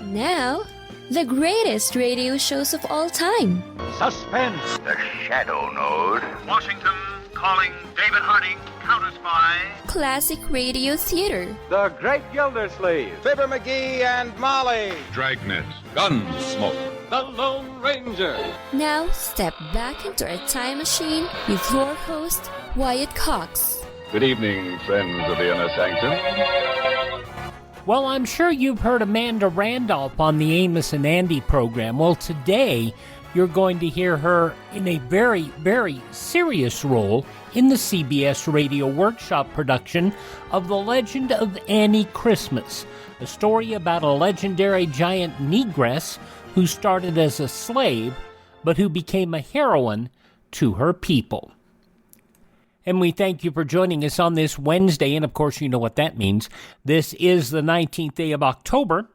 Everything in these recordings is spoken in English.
Now, the greatest radio shows of all time. Suspense. The Shadow Node. Washington calling David Harding, Counter Spy. Classic radio theater. The Great Gildersleeve. Fibber McGee and Molly. Dragnet. Gunsmoke. The Lone Ranger. Now, step back into a time machine with your host, Wyatt Cox. Good evening, friends of the Inner Sanctum. Well, I'm sure you've heard Amanda Randolph on the Amos and Andy program. Well, today you're going to hear her in a very, very serious role in the CBS Radio Workshop production of The Legend of Annie Christmas, a story about a legendary giant Negress who started as a slave, but who became a heroine to her people. And we thank you for joining us on this Wednesday, and of course you know what that means. This is the 19th day of October,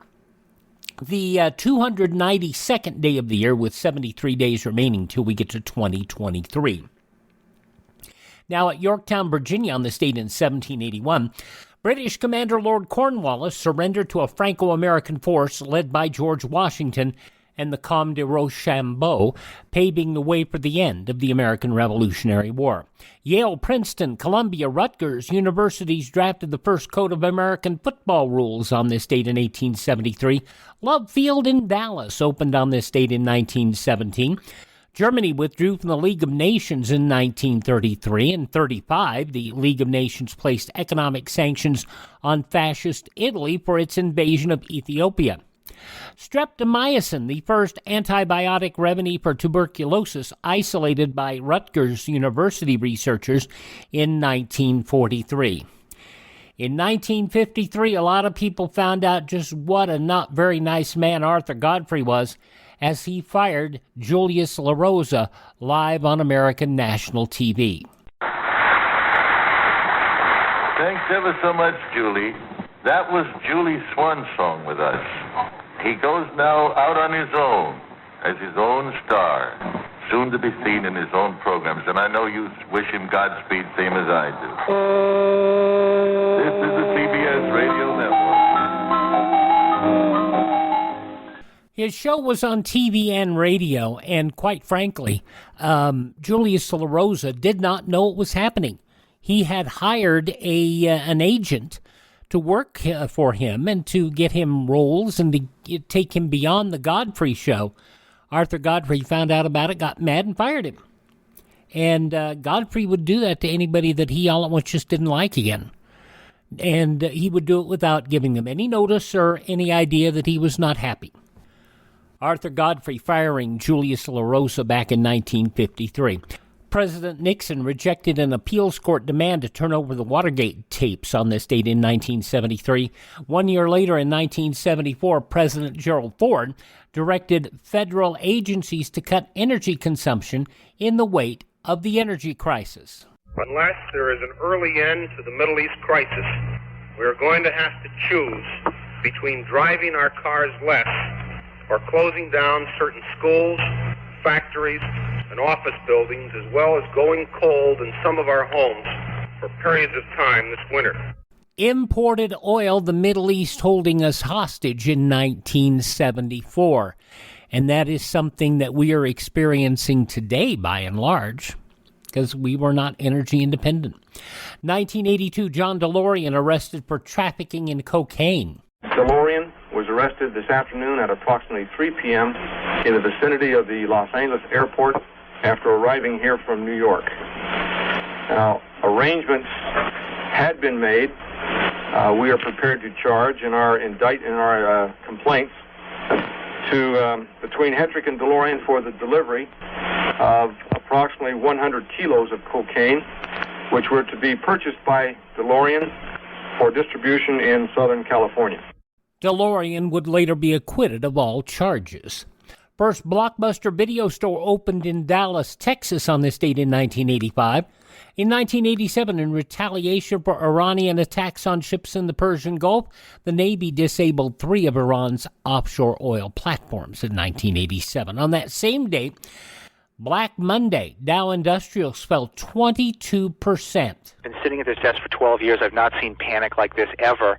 the 292nd day of the year, with 73 days remaining till we get to 2023. Now, at Yorktown, Virginia, on this date in 1781, British Commander Lord Cornwallis surrendered to a Franco-American force led by George Washington and the Comte de Rochambeau, paving the way for the end of the American Revolutionary War. Yale, Princeton, Columbia, Rutgers universities drafted the first code of American football rules on this date in 1873. Love Field in Dallas opened on this date in 1917. Germany withdrew from the League of Nations in 1933. In 1935, the League of Nations placed economic sanctions on fascist Italy for its invasion of Ethiopia. Streptomycin, the first antibiotic remedy for tuberculosis, isolated by Rutgers University researchers in 1943. In 1953, a lot of people found out just what a not very nice man Arthur Godfrey was as he fired Julius LaRosa live on American national TV. Thanks ever so much, Julie. That was Julie's swan song with us. He goes now out on his own, as his own star, soon to be seen in his own programs, and I know you wish him Godspeed, same as I do. This is the CBS Radio Network. His show was on TV and radio, and quite frankly, Julius LaRosa did not know what was happening. He had hired an agent to work for him and to get him roles and to take him beyond the Godfrey show. Arthur Godfrey found out about it, got mad, and fired him. And Godfrey would do that to anybody that he all at once just didn't like again. And he would do it without giving them any notice or any idea that he was not happy. Arthur Godfrey firing Julius LaRosa back in 1953. President Nixon rejected an appeals court demand to turn over the Watergate tapes on this date in 1973. 1 year later, in 1974, President Gerald Ford directed federal agencies to cut energy consumption in the wake of the energy crisis. Unless there is an early end to the Middle East crisis, we are going to have to choose between driving our cars less or closing down certain schools, factories, and office buildings, as well as going cold in some of our homes for periods of time this winter. Imported oil, the Middle East holding us hostage in 1974. And that is something that we are experiencing today, by and large, because we were not energy independent. 1982, John DeLorean arrested for trafficking in cocaine. DeLorean was arrested this afternoon at approximately 3 p.m. in the vicinity of the Los Angeles airport after arriving here from New York. Now, arrangements had been made. We are prepared to charge in our complaints to between Hetrick and DeLorean for the delivery of approximately 100 kilos of cocaine, which were to be purchased by DeLorean for distribution in Southern California. DeLorean would later be acquitted of all charges. First Blockbuster video store opened in Dallas, Texas on this date in 1985. In 1987, in retaliation for Iranian attacks on ships in the Persian Gulf, the Navy disabled 3 of Iran's offshore oil platforms in 1987. On that same date, Black Monday, Dow Industrials fell 22%. Been sitting at this desk for 12 years. I've not seen panic like this ever.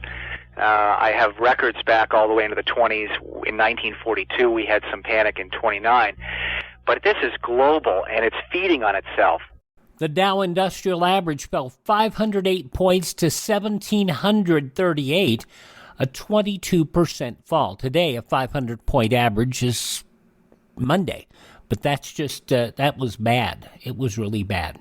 I have records back all the way into the 20s. In 1942, we had some panic in 29. But this is global, and it's feeding on itself. The Dow Industrial Average fell 508 points to 1,738, a 22% fall. Today, a 500-point average is Monday. But that's just, that was bad. It was really bad.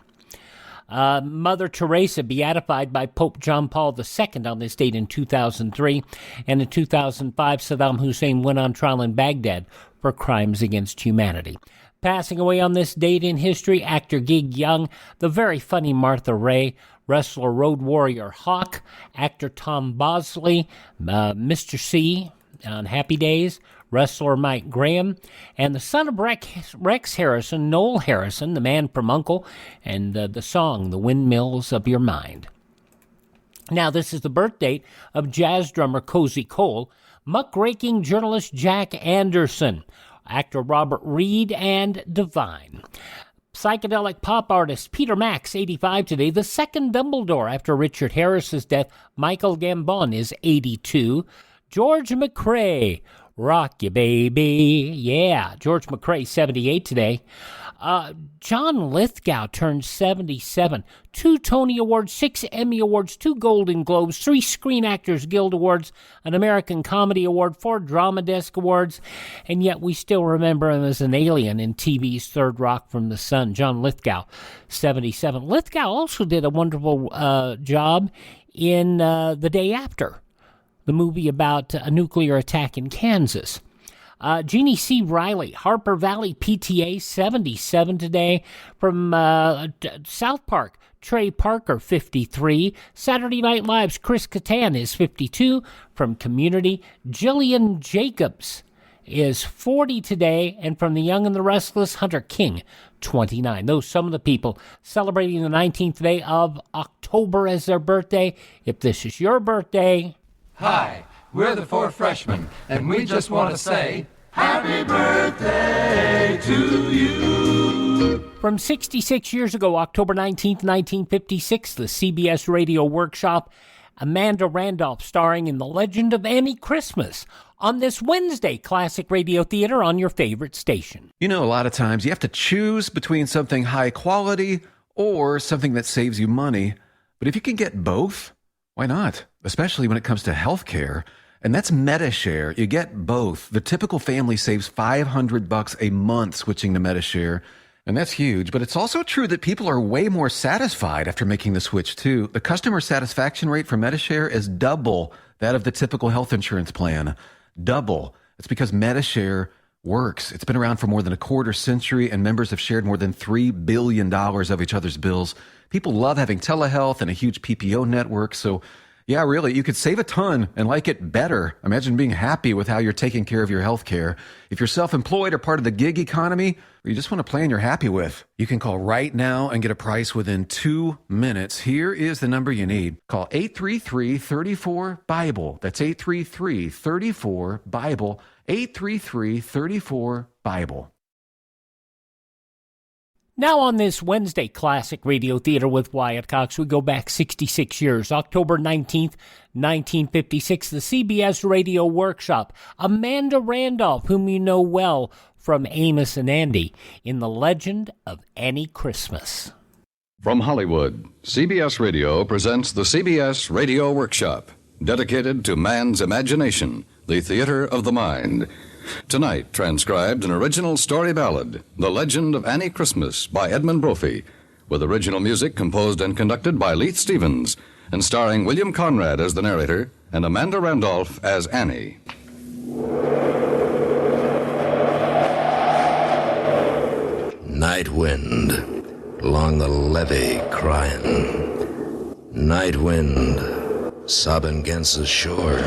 Mother Teresa beatified by Pope John Paul II on this date in 2003. And in 2005, Saddam Hussein went on trial in Baghdad for crimes against humanity. Passing away on this date in history, actor Gig Young, the very funny Martha Ray, wrestler Road Warrior Hawk, actor Tom Bosley, Mr. C on Happy Days, wrestler Mike Graham, and the son of Rex Harrison, Noel Harrison, the man from U.N.C.L.E., and the song, The Windmills of Your Mind. Now, this is the birth date of jazz drummer Cozy Cole, muckraking journalist Jack Anderson, actor Robert Reed, and Divine. Psychedelic pop artist Peter Max, 85 today, the second Dumbledore after Richard Harris's death. Michael Gambon is 82. George McRae, rock you, baby. Yeah, George McRae, 78 today. John Lithgow turned 77. 2 Tony Awards, 6 Emmy Awards, 2 Golden Globes, 3 Screen Actors Guild Awards, an American Comedy Award, 4 Drama Desk Awards, and yet we still remember him as an alien in TV's Third Rock from the Sun. John Lithgow, 77. Lithgow also did a wonderful job in The Day After, the movie about a nuclear attack in Kansas. Jeannie C. Riley, Harper Valley PTA, 77 today. From South Park, Trey Parker, 53. Saturday Night Live's Chris Kattan is 52. From Community, Jillian Jacobs is 40 today. And from The Young and the Restless, Hunter King, 29. Those some of the people celebrating the 19th day of October as their birthday. If this is your birthday... Hi, we're the 4 freshmen, and we just want to say, Happy birthday to you! From 66 years ago, October 19th, 1956, the CBS Radio Workshop, Amanda Randolph starring in The Legend of Annie Christmas on this Wednesday, Classic Radio Theater on your favorite station. You know, a lot of times you have to choose between something high quality or something that saves you money. But if you can get both, why not? Especially when it comes to health care. And that's MediShare. You get both. The typical family saves $500 a month switching to MediShare. And that's huge. But it's also true that people are way more satisfied after making the switch, too. The customer satisfaction rate for MediShare is double that of the typical health insurance plan. Double. It's because MediShare works. It's been around for more than a quarter century, and members have shared more than $3 billion of each other's bills. People love having telehealth and a huge PPO network, so yeah, really, you could save a ton and like it better. Imagine being happy with how you're taking care of your health care. If you're self-employed or part of the gig economy, or you just want a plan you're happy with, you can call right now and get a price within 2 minutes. Here is the number you need. Call 833-34-BIBLE. That's 833-34-BIBLE. 833-34-BIBLE. Now on this Wednesday, Classic Radio Theater with Wyatt Cox, we go back 66 years. October 19th, 1956, the CBS Radio Workshop. Amanda Randolph, whom you know well from Amos and Andy, in The Legend of Annie Christmas. From Hollywood, CBS Radio presents the CBS Radio Workshop, dedicated to man's imagination, the theater of the mind. Tonight, transcribed an original story ballad, The Legend of Annie Christmas by Edmund Brophy, with original music composed and conducted by Leith Stevens, and starring William Conrad as the narrator and Amanda Randolph as Annie. Night wind along the levee crying. Night wind sobbing against the shore.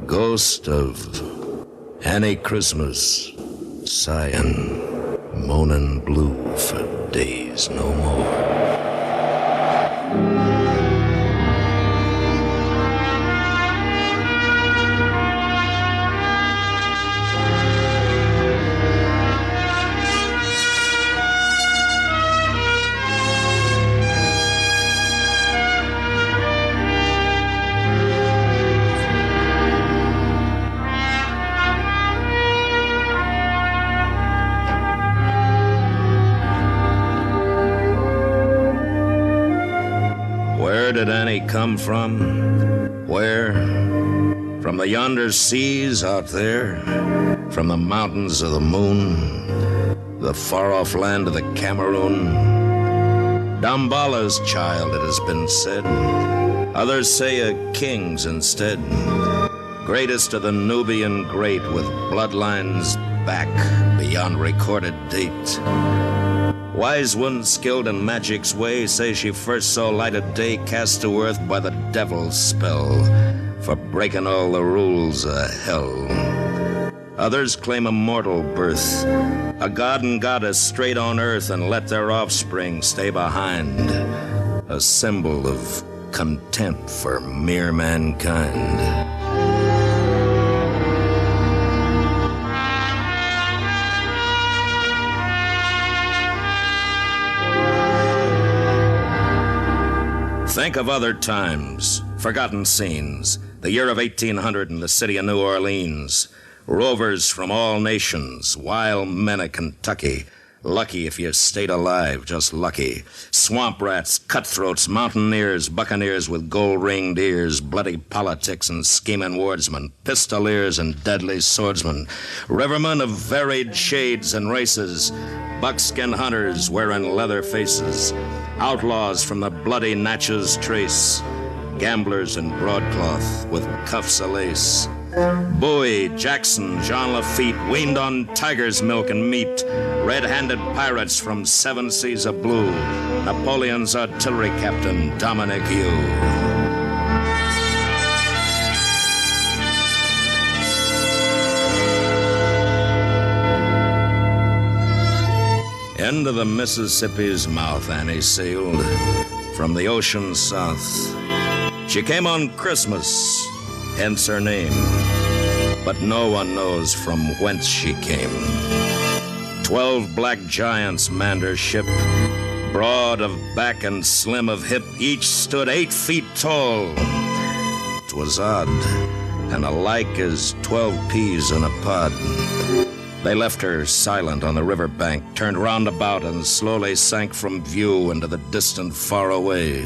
Ghost of Annie Christmas, sighing, moaning blue for days no more. Where did Annie come from? Where? From the yonder seas out there? From the mountains of the moon? The far-off land of the Cameroon? Dambala's child, it has been said. Others say a king's instead. Greatest of the Nubian great, with bloodlines back beyond recorded date. Wise ones skilled in magic's way say she first saw light of day cast to earth by the devil's spell for breaking all the rules of hell. Others claim a mortal birth, a god and goddess straight on earth, and let their offspring stay behind, a symbol of contempt for mere mankind. Think of other times, forgotten scenes, the year of 1800 in the city of New Orleans. Rovers from all nations, wild men of Kentucky. Lucky if you stayed alive, just lucky. Swamp rats, cutthroats, mountaineers, buccaneers with gold-ringed ears, bloody politics and scheming wardsmen, pistoliers and deadly swordsmen, rivermen of varied shades and races, buckskin hunters wearing leather faces, outlaws from the bloody Natchez Trace, gamblers in broadcloth with cuffs of lace. Bowie, Jackson, Jean Lafitte, weaned on tiger's milk and meat, red-handed pirates from 7 seas of blue, Napoleon's artillery captain, Dominic Hugh. Into the Mississippi's mouth Annie sailed, from the ocean south. She came on Christmas, hence her name, but no one knows from whence she came. 12 black giants manned her ship, broad of back and slim of hip, each stood 8 feet tall. 'Twas odd, and alike as 12 peas in a pod. They left her silent on the river bank, turned roundabout and slowly sank from view into the distant far away,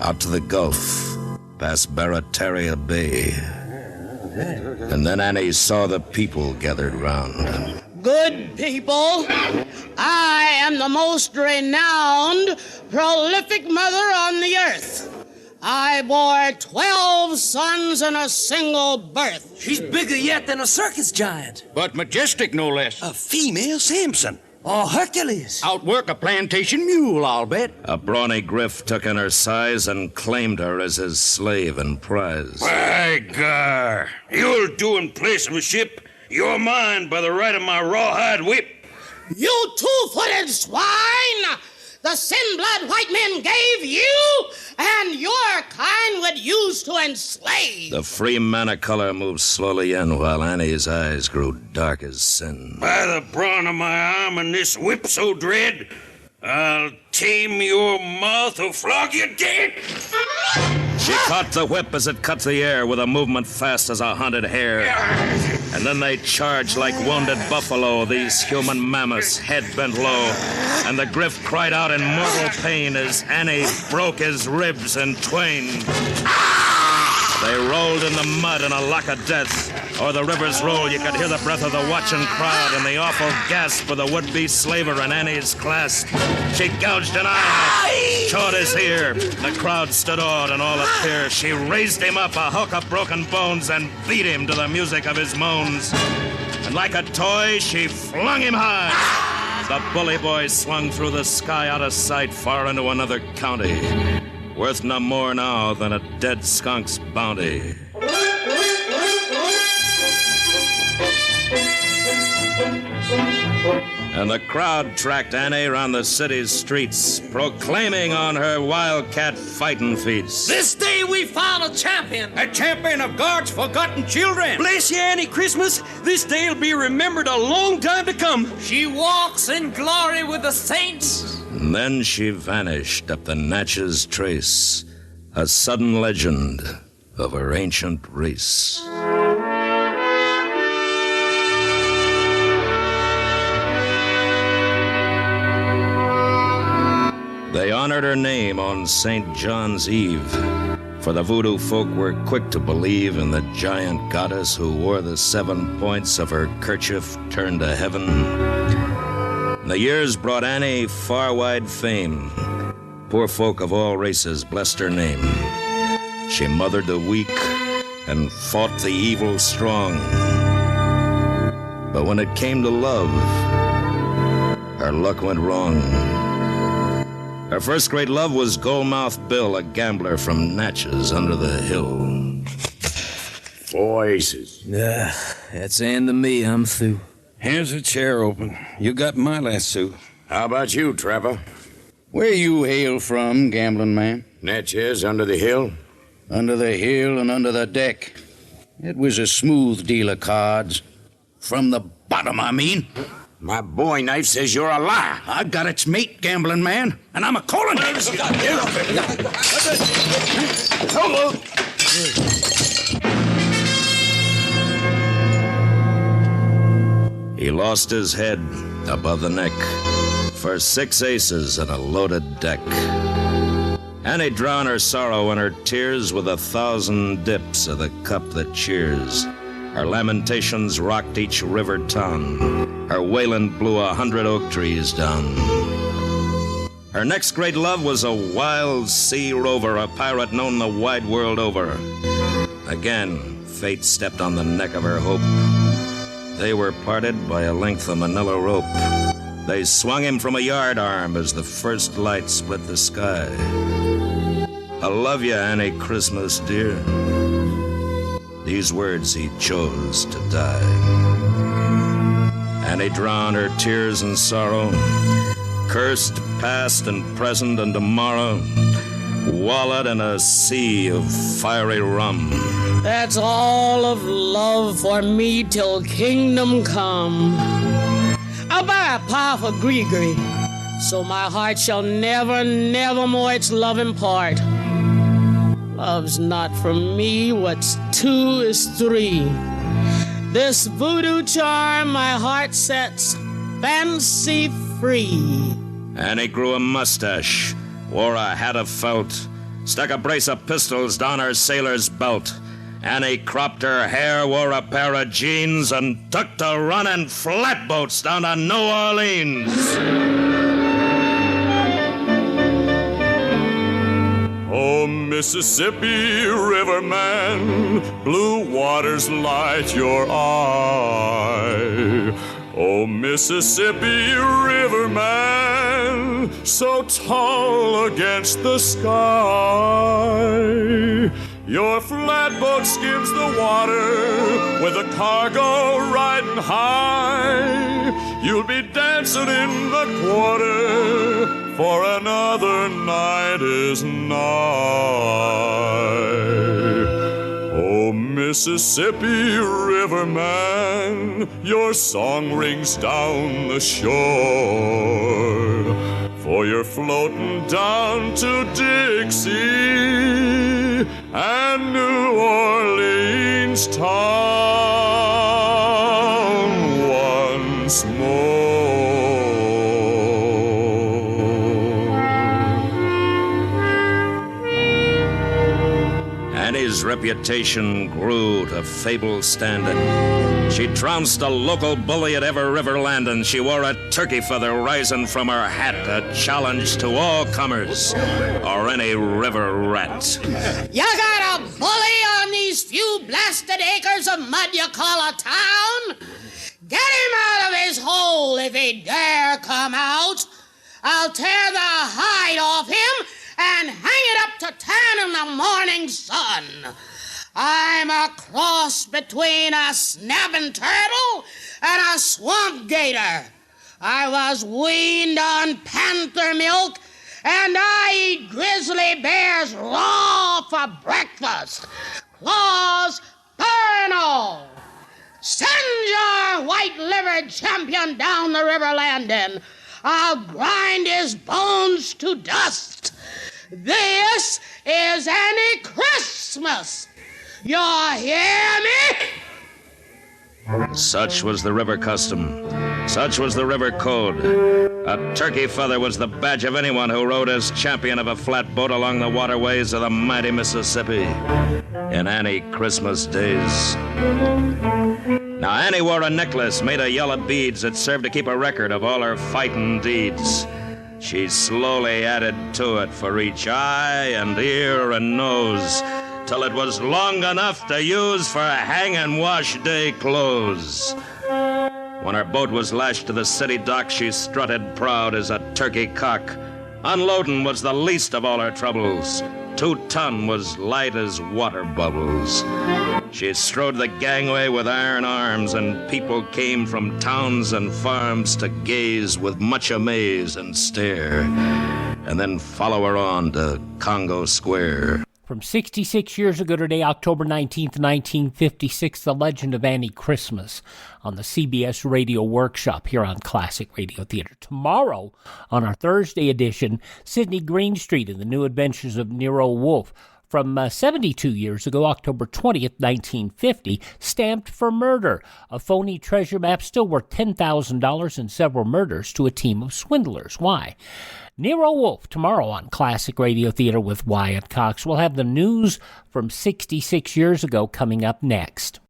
out to the Gulf, past Barataria Bay. And then Annie saw the people gathered round. Good people, I am the most renowned, prolific mother on the earth. I bore 12 sons in a single birth. She's bigger yet than a circus giant. But majestic, no less. A female Samson. Or Hercules. Outwork a plantation mule, I'll bet. A brawny griff took in her size and claimed her as his slave and prize. By gar, you'll do in place of a ship. You're mine by the right of my rawhide whip. You two-footed swine! The sin-blood white men gave you, and your kind would use to enslave. The free man of color moved slowly in while Annie's eyes grew dark as sin. By the brawn of my arm and this whip so dread, I'll tame your mouth or flog you dead. She caught the whip as it cut the air with a movement fast as a hunted hare. And then they charged like wounded buffalo, these human mammoths, head bent low. And the griff cried out in mortal pain as Annie broke his ribs in twain. They rolled in the mud in a lock of death. O'er the river's roll, you could hear the breath of the watching crowd and the awful gasp of the would-be slaver in Annie's clasp. She gouged an eye, chawed his ear. The crowd stood awed and all a fear. She raised him up, a hulk of broken bones, and beat him to the music of his moans. And like a toy, she flung him high. The bully boy swung through the sky out of sight, far into another county. Worth no more now than a dead skunk's bounty. And the crowd tracked Annie around the city's streets, proclaiming on her wildcat fighting feats. This day we found a champion. A champion of God's forgotten children. Bless you, Annie Christmas. This day'll be remembered a long time to come. She walks in glory with the saints. And then she vanished up the Natchez Trace, a sudden legend of her ancient race. They honored her name on St. John's Eve, for the voodoo folk were quick to believe in the giant goddess who wore the 7 points of her kerchief turned to heaven. The years brought Annie far-wide fame. Poor folk of all races blessed her name. She mothered the weak and fought the evil strong. But when it came to love, her luck went wrong. Her first great love was Goldmouth Bill, a gambler from Natchez under the hill. 4 aces. That's the end of me. I'm through. Here's a chair open. You got my lasso. How about you, Trevor? Where you hail from, gambling man? Natchez, under the hill? Under the hill and under the deck. It was a smooth deal of cards. From the bottom, I mean. My boy knife says you're a liar. I got its mate, gambling man, and I'm a calling you. Hello. He lost his head above the neck for 6 aces and a loaded deck. Annie drowned her sorrow and her tears with 1,000 dips of the cup that cheers. Her lamentations rocked each river town. Her wailing blew 100 oak trees down. Her next great love was a wild sea rover, a pirate known the wide world over. Again, fate stepped on the neck of her hope. They were parted by a length of manila rope. They swung him from a yardarm as the first light split the sky. I love you, Annie Christmas, dear. These words he chose to die. Annie drowned her tears and sorrow, cursed past and present and tomorrow, wallowed in a sea of fiery rum. That's all of love for me till kingdom come. I'll buy a pile for Gregory, so my heart shall never, never more its love impart. Love's not from me, what's 2 is 3. This voodoo charm my heart sets fancy free. Annie grew a mustache, wore a hat of felt, stuck a brace of pistols down her sailor's belt. Annie cropped her hair, wore a pair of jeans, and took to running flatboats down to New Orleans. Oh, Mississippi River man, blue waters light your eye. Oh, Mississippi River man, so tall against the sky. Your flatboat skims the water with a cargo riding high. You'll be dancing in the quarter, for another night is nigh. Oh, Mississippi River man, your song rings down the shore, for you're floating down to Dixie and New Orleans town once more. Annie's reputation grew to fable standing. She trounced a local bully at every river landing. She wore a turkey feather rising from her hat, a challenge to all comers or any river rat. You got a bully on these few blasted acres of mud you call a town? Get him out of his hole if he dare come out. I'll tear the hide off him and hang it up to tan in the morning sun. I'm a cross between a snapping turtle and a swamp gator. I was weaned on panther milk, and I eat grizzly bears raw for breakfast. Claws, fur and all. Send your white-livered champion down the river landing. I'll grind his bones to dust. This is Annie Christmas. You hear me? Such was the river custom. Such was the river code. A turkey feather was the badge of anyone who rode as champion of a flatboat along the waterways of the mighty Mississippi in Annie Christmas days. Now, Annie wore a necklace made of yellow beads that served to keep a record of all her fighting deeds. She slowly added to it for each eye and ear and nose, till it was long enough to use for hang and wash day clothes. When her boat was lashed to the city dock, she strutted proud as a turkey cock. Unloading was the least of all her troubles. 2 ton was light as water bubbles. She strode the gangway with iron arms, and people came from towns and farms to gaze with much amaze and stare, and then follow her on to Congo Square. From 66 years ago today, October 19th, 1956, The Legend of Annie Christmas on the CBS Radio Workshop here on Classic Radio Theater. Tomorrow, on our Thursday edition, Sidney Greenstreet and the New Adventures of Nero Wolfe. From 72 years ago, October 20th, 1950, Stamped for Murder, a phony treasure map still worth $10,000 and several murders to a team of swindlers. Why? Nero Wolfe, tomorrow on Classic Radio Theater with Wyatt Cox. We'll have the news from 66 years ago coming up next.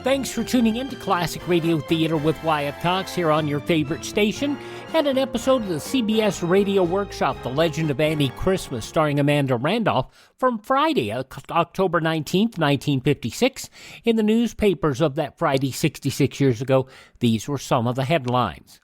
Thanks for tuning in to Classic Radio Theater with Wyatt Cox here on your favorite station, and an episode of the CBS Radio Workshop, The Legend of Annie Christmas, starring Amanda Randolph, from Friday, October 19th, 1956. In the newspapers of that Friday 66 years ago, these were some of the headlines.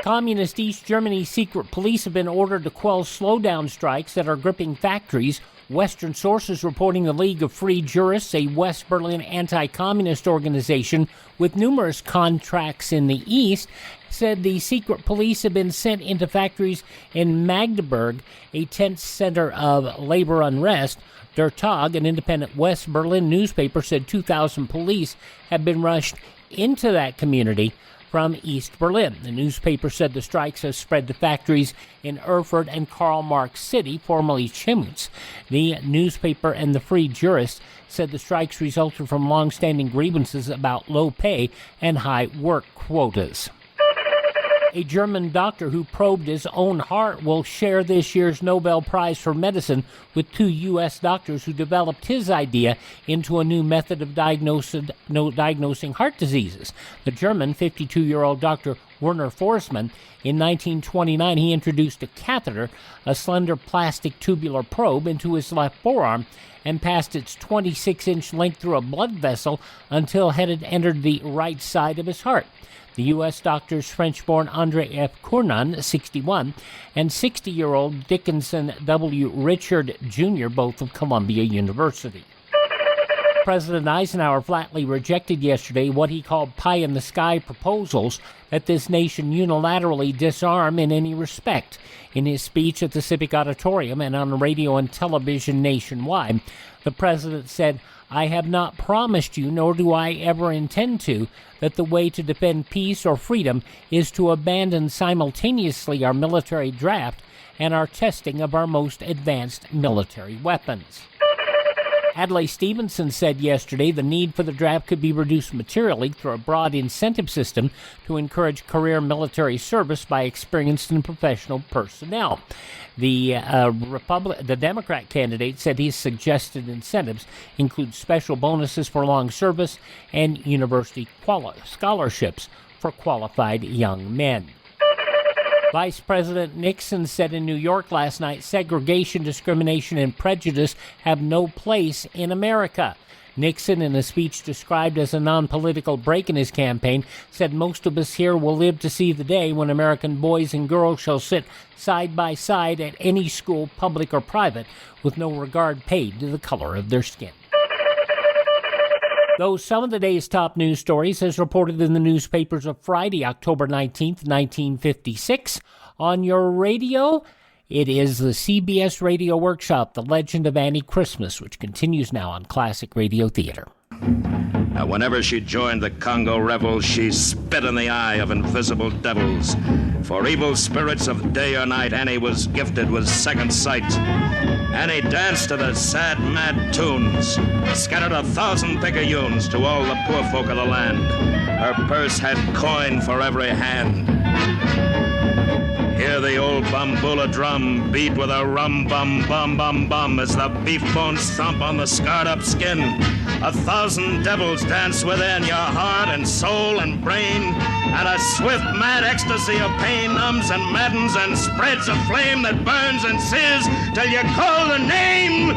Communist East Germany secret police have been ordered to quell slowdown strikes that are gripping factories. Western sources reporting the League of Free Jurists, a West Berlin anti-communist organization with numerous contracts in the East, said the secret police have been sent into factories in Magdeburg, a tense center of labor unrest. Der Tag, an independent West Berlin newspaper, said 2,000 police have been rushed into that community from East Berlin. The newspaper said the strikes have spread to factories in Erfurt and Karl Marx City, formerly Chemnitz. The newspaper and the Free Jurists said the strikes resulted from long-standing grievances about low pay and high work quotas. A German doctor who probed his own heart will share this year's Nobel Prize for Medicine with 2 U.S. doctors who developed his idea into a new method of diagnosing heart diseases. The German 52-year-old Dr. Werner Forssmann, in 1929, he introduced a catheter, a slender plastic tubular probe, into his left forearm and passed its 26-inch length through a blood vessel until it had entered the right side of his heart. The U.S. doctors, French-born Andre F. Cournon, 61, and 60-year-old Dickinson W. Richard, Jr., both of Columbia University. President Eisenhower flatly rejected yesterday what he called pie-in-the-sky proposals that this nation unilaterally disarm in any respect. In his speech at the Civic Auditorium and on radio and television nationwide, the president said, "I have not promised you, nor do I ever intend to, that the way to defend peace or freedom is to abandon simultaneously our military draft and our testing of our most advanced military weapons." Adlai Stevenson said yesterday the need for the draft could be reduced materially through a broad incentive system to encourage career military service by experienced and professional personnel. The Democrat candidate said his suggested incentives include special bonuses for long service and university scholarships for qualified young men. Vice President Nixon said in New York last night, segregation, discrimination, and prejudice have no place in America. Nixon, in a speech described as a non-political break in his campaign, said most of us here will live to see the day when American boys and girls shall sit side by side at any school, public or private, with no regard paid to the color of their skin. Those some of the day's top news stories as reported in the newspapers of Friday, October 19th, 1956. On your radio, it is the CBS Radio Workshop, The Legend of Annie Christmas, which continues now on Classic Radio Theater. And whenever she joined the Congo revel, she spit in the eye of invisible devils. For evil spirits of day or night, Annie was gifted with second sight. Annie danced to the sad, mad tunes, scattered 1,000 picayunes to all the poor folk of the land. Her purse had coin for every hand. Hear the old bambula drum beat with a rum-bum-bum-bum-bum as the beef bones thump on the scarred-up skin. 1,000 devils dance within your heart and soul and brain, and a swift, mad ecstasy of pain numbs and maddens and spreads a flame that burns and sears till you call the name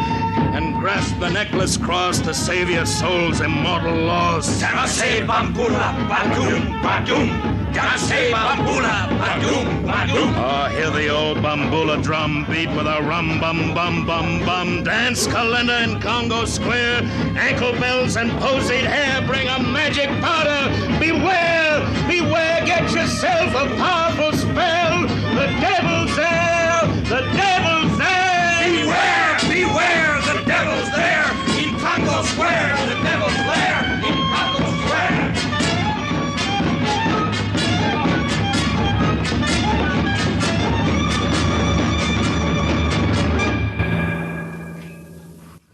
and grasp the necklace cross to save your soul's immortal laws. Say bambula, badum, badum. Say bambula, badum, badum. Oh, hear the old bambula drum beat with a rum-bum-bum-bum-bum. Dance Kalinda in Congo Square. Ankle bells and posied hair bring a magic powder. Beware, beware, get yourself a powerful spell. The devil's there, the devil's there. Beware, beware, the devil's there in Congo Square. The devil's there in Congo Square.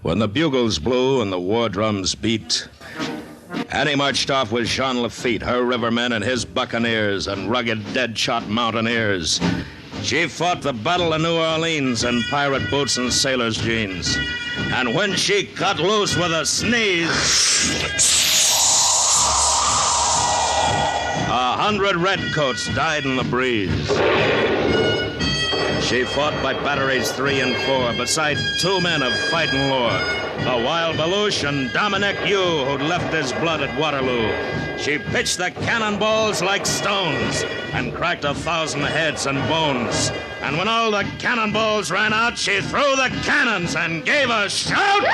When the bugles blew and the war drums beat, Annie marched off with Jean Lafitte, her rivermen and his buccaneers and rugged dead-shot mountaineers. She fought the Battle of New Orleans in pirate boots and sailor's jeans. And when she cut loose with a sneeze, 100 redcoats died in the breeze. She fought by batteries 3 and 4, beside 2 men of fighting lore, the Wild Beluche and Dominic Yu, who'd left his blood at Waterloo. She pitched the cannonballs like stones and cracked 1,000 heads and bones. And when all the cannonballs ran out, she threw the cannons and gave a shout.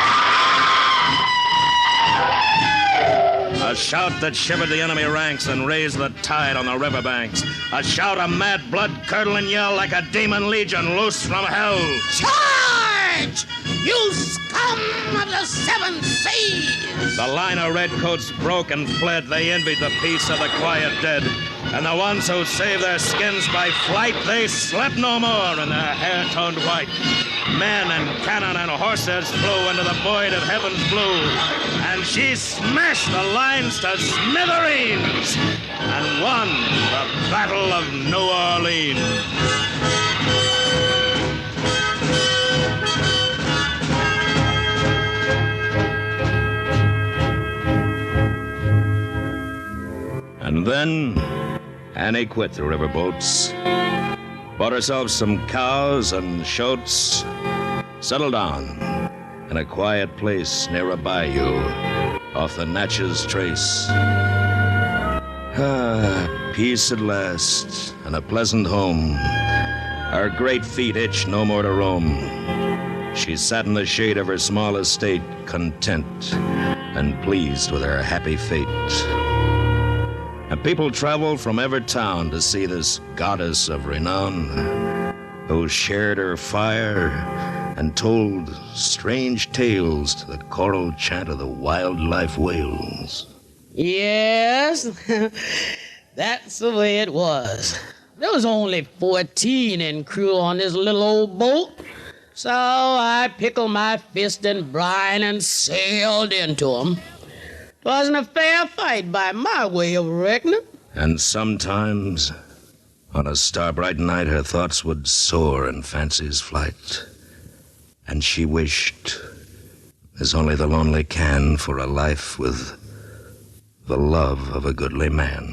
A shout that shivered the enemy ranks and raised the tide on the riverbanks. A shout, a mad, blood-curdling yell like a demon legion loose from hell. Charge! You scum of the 7 seas! The line of redcoats broke and fled. They envied the peace of the quiet dead. And the ones who saved their skins by flight, they slept no more in their hair turned white. Men and cannon and horses flew into the void of heaven's blue, and she smashed the lines to smithereens and won the Battle of New Orleans. And then Annie quit the riverboats, bought herself some cows and shoats, settled down in a quiet place near a bayou off the Natchez Trace. Peace at last and a pleasant home. Her great feet itch no more to roam. She sat in the shade of her small estate, content and pleased with her happy fate. And people traveled from every town to see this goddess of renown, who shared her fire and told strange tales to the choral chant of the wildlife whales. Yes, that's the way it was. There was only 14 in crew on this little old boat, so I pickled my fist in brine and sailed into 'em. 'Twasn't a fair fight by my way of reckoning. And sometimes, on a star-bright night, her thoughts would soar in fancy's flight. And she wished, as only the lonely can, for a life with the love of a goodly man.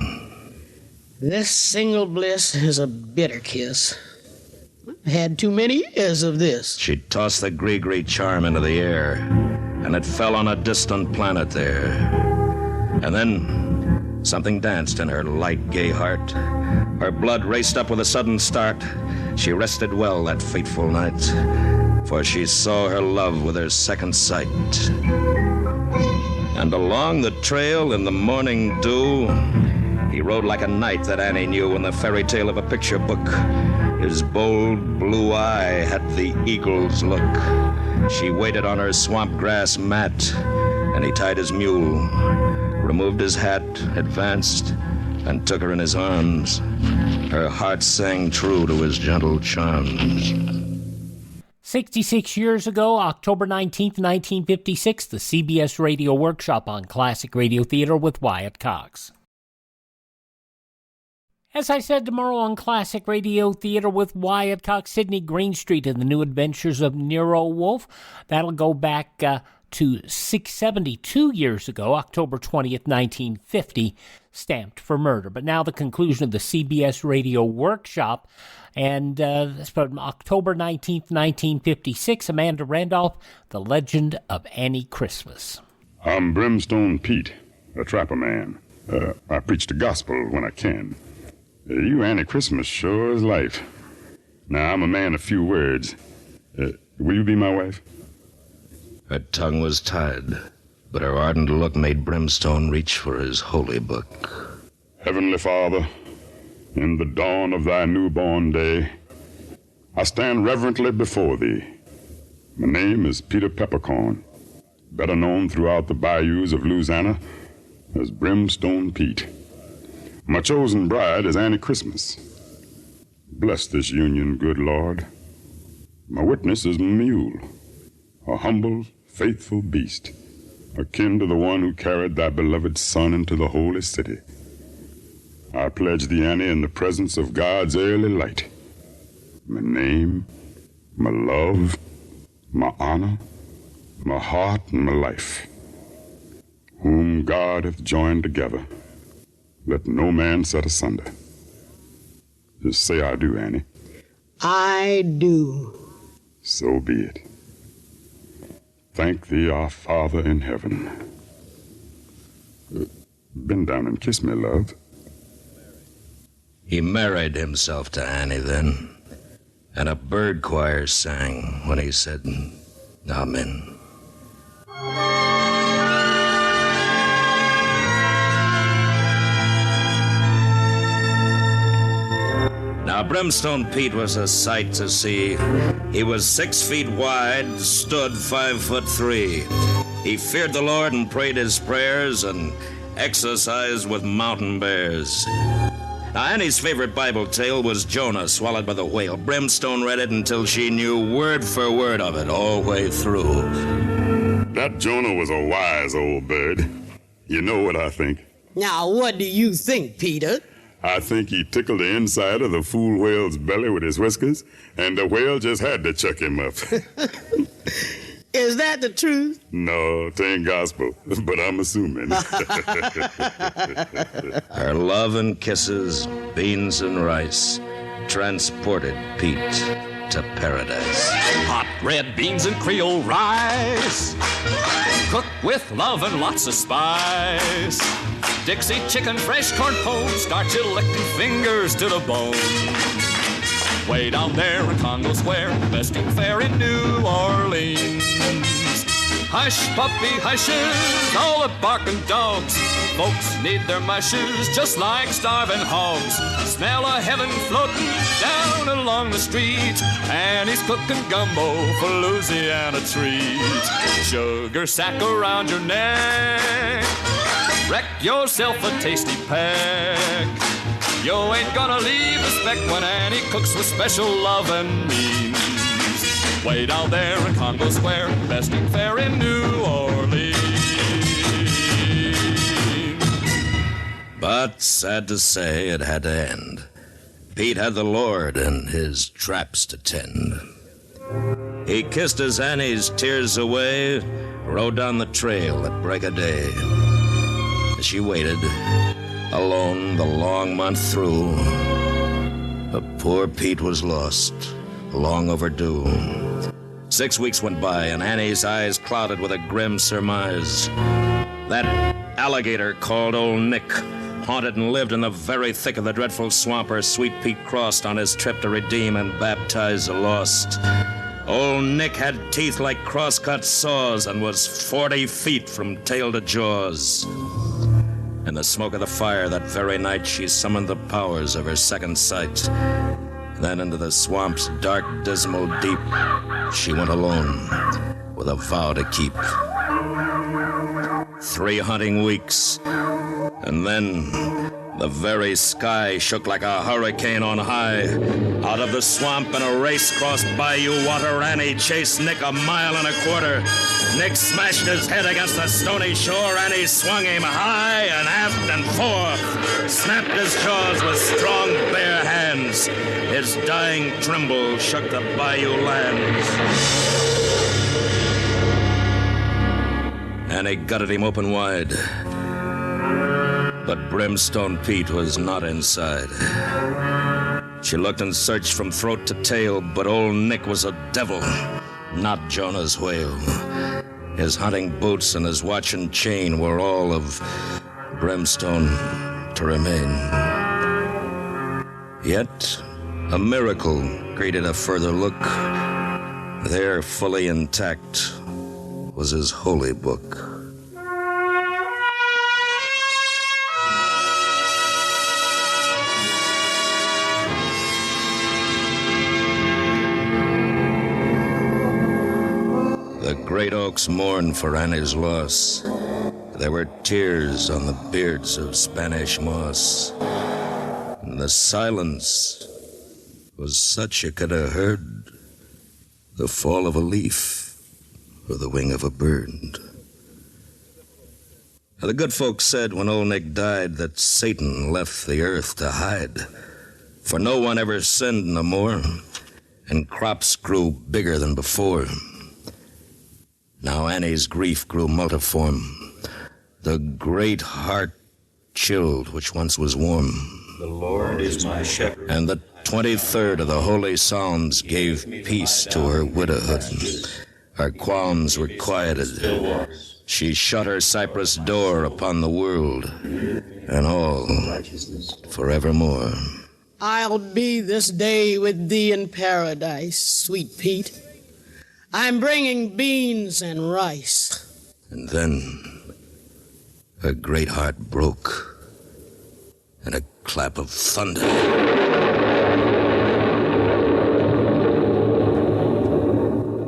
This single bliss is a bitter kiss. I've had too many years of this. She tossed the gree-gree charm into the air, and it fell on a distant planet there. And then something danced in her light, gay heart. Her blood raced up with a sudden start. She rested well that fateful night, for she saw her love with her second sight. And along the trail in the morning dew, he rode like a knight that Annie knew in the fairy tale of a picture book. His bold blue eye had the eagle's look. She waited on her swamp grass mat, and he tied his mule removed his hat, advanced, and took her in his arms. Her heart sang true to his gentle charms. 66 years ago, October 19th, 1956, the CBS Radio Workshop on Classic Radio Theater with Wyatt Cox. As I said, tomorrow on Classic Radio Theater with Wyatt Cox, Sidney Greenstreet and the New Adventures of Nero Wolfe. That'll go back to 672 years ago, October 20th, 1950, Stamped for Murder. But now the conclusion of the CBS Radio Workshop, and that's from October 19th, 1956, Amanda Randolph, The Legend of Annie Christmas. I'm Brimstone Pete, a trapper man. I preach the gospel when I can. You Annie Christmas sure is life. Now, I'm a man of few words. Will you be my wife? Her tongue was tied, but her ardent look made Brimstone reach for his holy book. Heavenly Father, in the dawn of thy newborn day, I stand reverently before thee. My name is Peter Peppercorn, better known throughout the bayous of Louisiana as Brimstone Pete. My chosen bride is Annie Christmas. Bless this union, good Lord. My witness is my mule, a humble, faithful beast, akin to the one who carried thy beloved son into the holy city. I pledge thee, Annie, in the presence of God's early light, my name, my love, my honor, my heart, and my life, whom God hath joined together. Let no man set asunder. Just say I do, Annie. I do. So be it. Thank thee, our Father in heaven. Bend down and kiss me, love. He married himself to Annie then, and a bird choir sang when he said, Amen. Now, Brimstone Pete was a sight to see. He was 6 feet wide, stood 5'3". He feared the Lord and prayed his prayers and exercised with mountain bears. Now, Annie's favorite Bible tale was Jonah swallowed by the whale. Brimstone read it until she knew word for word of it all the way through. That Jonah was a wise old bird. You know what I think? Now, what do you think, Peter? I think he tickled the inside of the fool whale's belly with his whiskers, and the whale just had to chuck him up. Is that the truth? No, it ain't gospel, but I'm assuming. Her love and kisses, beans and rice, transported Pete to paradise. Hot red beans and Creole rice, cooked with love and lots of spice. Dixie chicken, fresh corn pone, start your licking fingers to the bone. Way down there in Congo Square, besting fair in New Orleans. Hush, puppy, hushes, all the barking dogs. Folks need their mushes just like starving hogs. Smell of heaven floating down along the street, and he's cooking gumbo for Louisiana treats. Sugar sack around your neck, wreck yourself a tasty peck. You ain't gonna leave a speck when Annie cooks with special love and means. Way down there in Congo Square, besting fair in New Orleans. But sad to say, it had to end. Pete had the Lord and his traps to tend. He kissed his Annie's tears away, rode down the trail at break of day. As she waited, alone the long month through, but poor Pete was lost, long overdue. 6 weeks went by, and Annie's eyes clouded with a grim surmise. That alligator called Old Nick haunted and lived in the very thick of the dreadful swamp where Sweet Pete crossed on his trip to redeem and baptize the lost. Old Nick had teeth like cross-cut saws and was 40 feet from tail to jaws. In the smoke of the fire that very night, she summoned the powers of her second sight. Then into the swamp's dark, dismal deep, she went alone with a vow to keep. 3 hunting weeks. And then the very sky shook like a hurricane on high. Out of the swamp in a race crossed bayou water, Annie chased Nick 1.25 miles. Nick smashed his head against the stony shore. Annie swung him high and aft and forth, snapped his jaws with strong bare hands. His dying tremble shook the bayou lands. Annie gutted him open wide, but Brimstone Pete was not inside. She looked and searched from throat to tail, but old Nick was a devil, not Jonah's whale. His hunting boots and his watch and chain were all of brimstone to remain. Yet a miracle greeted a further look. There, fully intact, was his holy book. The great oaks mourned for Annie's loss. There were tears on the beards of Spanish moss. And the silence was such you could have heard the fall of a leaf or the wing of a bird. Now, the good folks said when old Nick died that Satan left the earth to hide, for no one ever sinned no more, and crops grew bigger than before. Now Annie's grief grew multiform. The great heart chilled which once was warm. The Lord is my shepherd. And the 23rd of the holy Psalms gave peace to her widowhood. Her qualms were quieted. She shut her cypress door upon the world, and all forevermore. I'll be this day with thee in paradise, sweet Pete. I'm bringing beans and rice. And then her great heart broke, and a clap of thunder.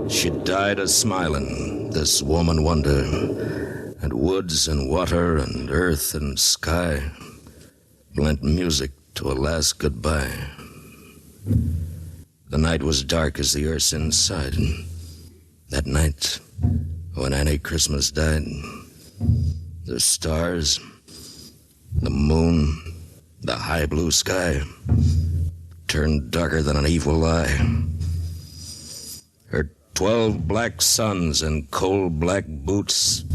She died a-smilin', this woman wonder, and woods and water and earth and sky lent music to a last goodbye. The night was dark as the earth's inside. That night, when Annie Christmas died, the stars, the moon, the high blue sky turned darker than an evil eye. Her 12 black sons in coal black boots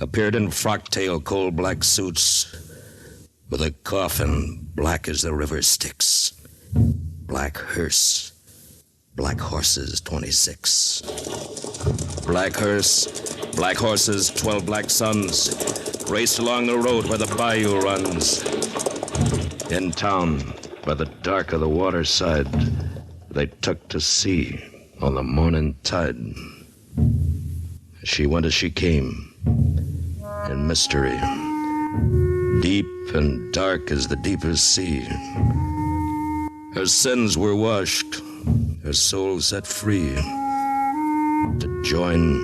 appeared in frock-tail coal black suits with a coffin black as the river Styx, black hearse, black horses 26. Black hearse, black horses, 12 black sons raced along the road where the bayou runs. In town, by the dark of the waterside, they took to sea on the morning tide. She went as she came, in mystery, deep and dark as the deepest sea. Her sins were washed, her soul set free, to join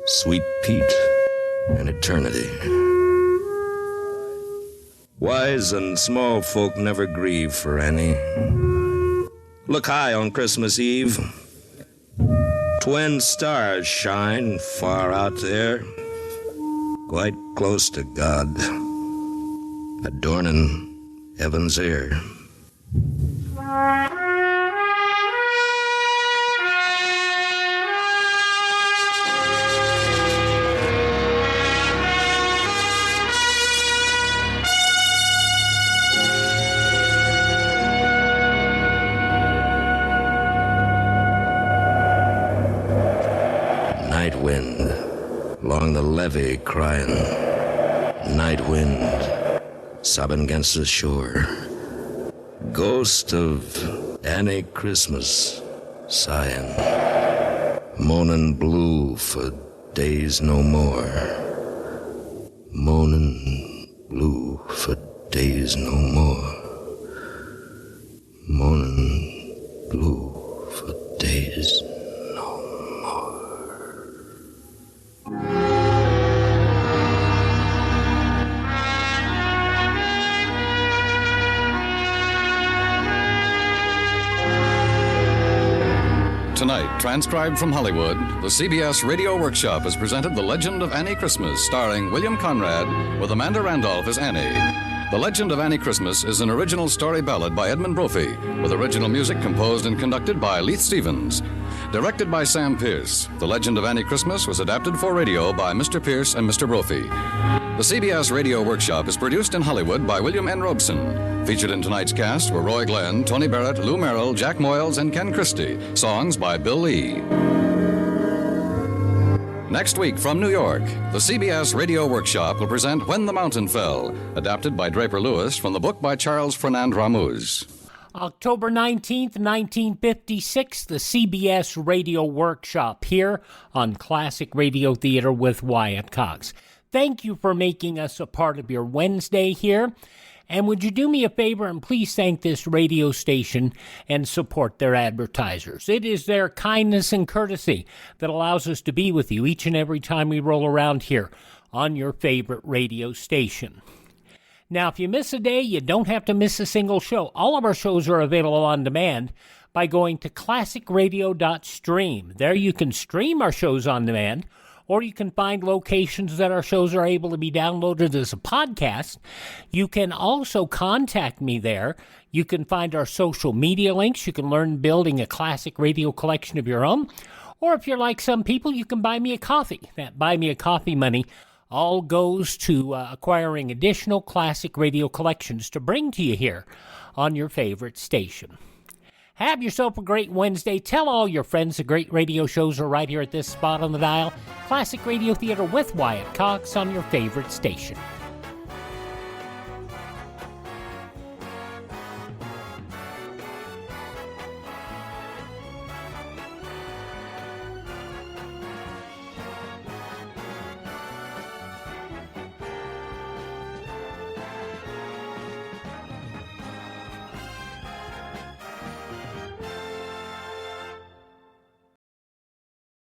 sweet Pete in eternity. Wise and small folk never grieve for Annie. Look high on Christmas Eve. Twin stars shine far out there, quite close to God, adorning heaven's air. Night wind along the levee crying. Night wind sobbing against the shore. Ghost of Annie Christmas sighing. Moaning blue for days no more. Moaning blue for days no more. Moaning blue for days no more. Tonight, transcribed from Hollywood, the CBS Radio Workshop has presented The Legend of Annie Christmas, starring William Conrad, with Amanda Randolph as Annie. The Legend of Annie Christmas is an original story ballad by Edmund Brophy, with original music composed and conducted by Leith Stevens. Directed by Sam Pierce, The Legend of Annie Christmas was adapted for radio by Mr. Pierce and Mr. Brophy. The CBS Radio Workshop is produced in Hollywood by William N. Robeson. Featured in tonight's cast were Roy Glenn, Tony Barrett, Lou Merrill, Jack Moyles, and Ken Christie. Songs by Bill Lee. Next week from New York, the CBS Radio Workshop will present When the Mountain Fell, adapted by Draper Lewis from the book by Charles Fernand Ramuz. October 19th, 1956, the CBS Radio Workshop here on Classic Radio Theater with Wyatt Cox. Thank you for making us a part of your Wednesday here. And would you do me a favor and please thank this radio station and support their advertisers. It is their kindness and courtesy that allows us to be with you each and every time we roll around here on your favorite radio station. Now, if you miss a day, you don't have to miss a single show. All of our shows are available on demand by going to classicradio.stream. There you can stream our shows on demand, or you can find locations that our shows are able to be downloaded as a podcast. You can also contact me there. You can find our social media links. You can learn building a classic radio collection of your own. Or if you're like some people, you can buy me a coffee. That buy me a coffee money all goes to acquiring additional classic radio collections to bring to you here on your favorite station. Have yourself a great Wednesday. Tell all your friends the great radio shows are right here at this spot on the dial. Classic Radio Theater with Wyatt Cox on your favorite station.